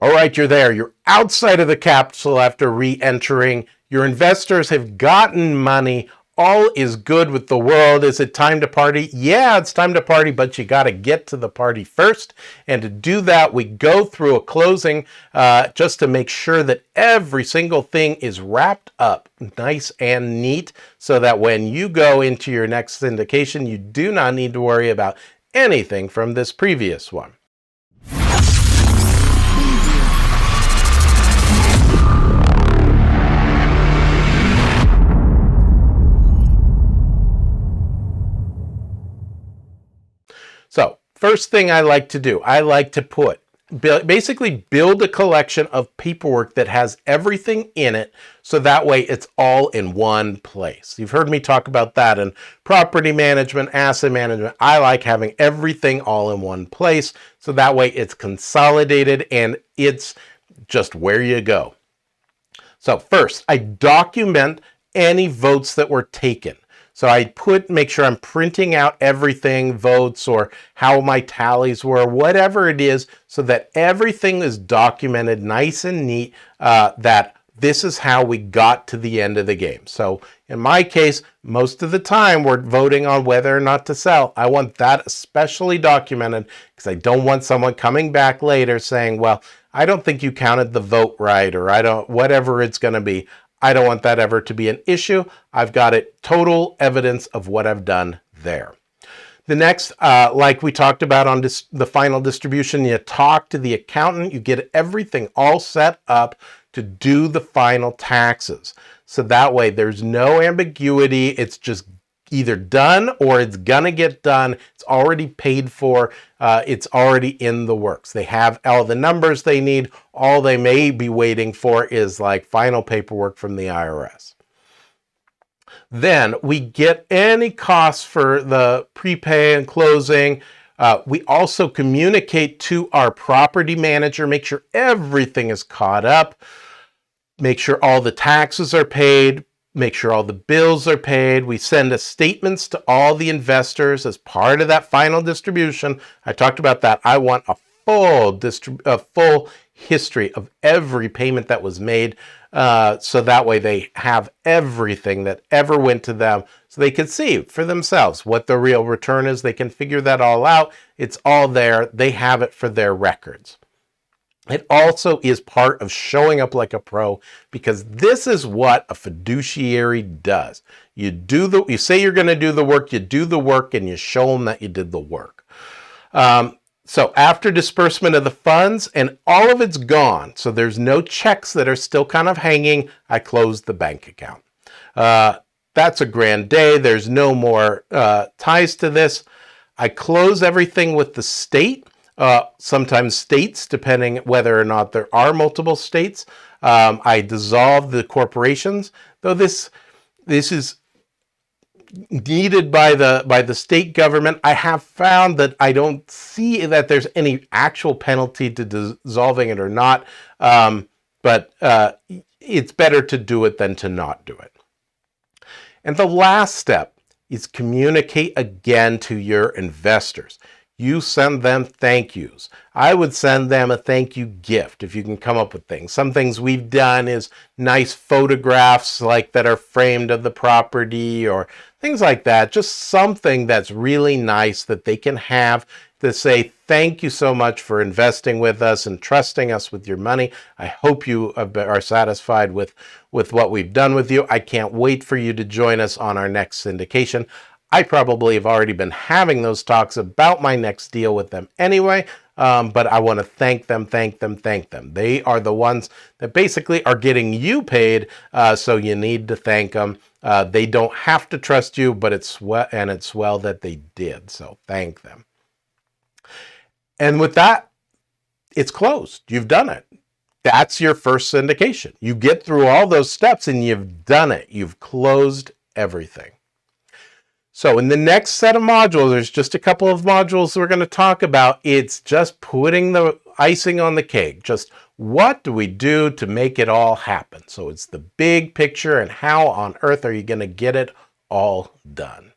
All right, you're there. You're outside of the capsule after re-entering. Your investors have gotten money. All is good with the world. Is it time to party? Yeah, it's time to party, but you got to get to the party first. And to do that, we go through a closing just to make sure that every single thing is wrapped up nice and neat so that when you go into your next syndication, you do not need to worry about anything from this previous one. So first thing I like to do, I like to basically build a collection of paperwork that has everything in it, so that way it's all in one place. You've heard me talk about that in property management, asset management. I like having everything all in one place, so that way it's consolidated and it's just where you go. So first, I document any votes that were taken. So I make sure I'm printing out everything, votes, or how my tallies were, whatever it is, so that everything is documented nice and neat, that this is how we got to the end of the game. So in my case, most of the time we're voting on whether or not to sell. I want that especially documented because I don't want someone coming back later saying, well, I don't think you counted the vote right, or whatever it's going to be. I don't want that ever to be an issue. I've got it, total evidence of what I've done there. The next, like we talked about on the final distribution, you talk to the accountant, you get everything all set up to do the final taxes. So that way there's no ambiguity. It's just either done or it's gonna get done. It's already paid for. It's already in the works. They have all the numbers they need. All they may be waiting for is like final paperwork from the IRS. Then we get any costs for the prepay and closing. We also communicate to our property manager, make sure everything is caught up, make sure all the taxes are paid, make sure all the bills are paid. We send statements to all the investors as part of that final distribution. I talked about that. I want a full history of every payment that was made, so that way they have everything that ever went to them, so they can see for themselves what the real return is. They can figure that all out. It's all there. They have it for their records. It also is part of showing up like a pro, because this is what a fiduciary does. You say you're going to do the work, you do the work, and you show them that you did the work. So after disbursement of the funds, and all of it's gone, so there's no checks that are still kind of hanging, I close the bank account. That's a grand day. There's no more ties to this. I close everything with the state. Sometimes states, depending whether or not there are multiple states. I dissolve the corporations, though this is needed by the state government. I have found that I don't see that there's any actual penalty to dissolving it or not, but it's better to do it than to not do it. And the last step is communicate again to your investors. You send them thank yous. I would send them a thank you gift if you can come up with things. Some things we've done is nice photographs like that are framed of the property or things like that. Just something that's really nice that they can have to say thank you so much for investing with us and trusting us with your money. I hope you are satisfied with what we've done with you. I can't wait for you to join us on our next syndication. I probably have already been having those talks about my next deal with them anyway, but I want to thank them. They are the ones that basically are getting you paid, so you need to thank them. They don't have to trust you, but it's well that they did, so thank them. And with that, it's closed. You've done it. That's your first syndication. You get through all those steps and you've done it. You've closed everything. So in the next set of modules, there's just a couple of modules we're going to talk about. It's just putting the icing on the cake. Just what do we do to make it all happen? So it's the big picture and how on earth are you going to get it all done?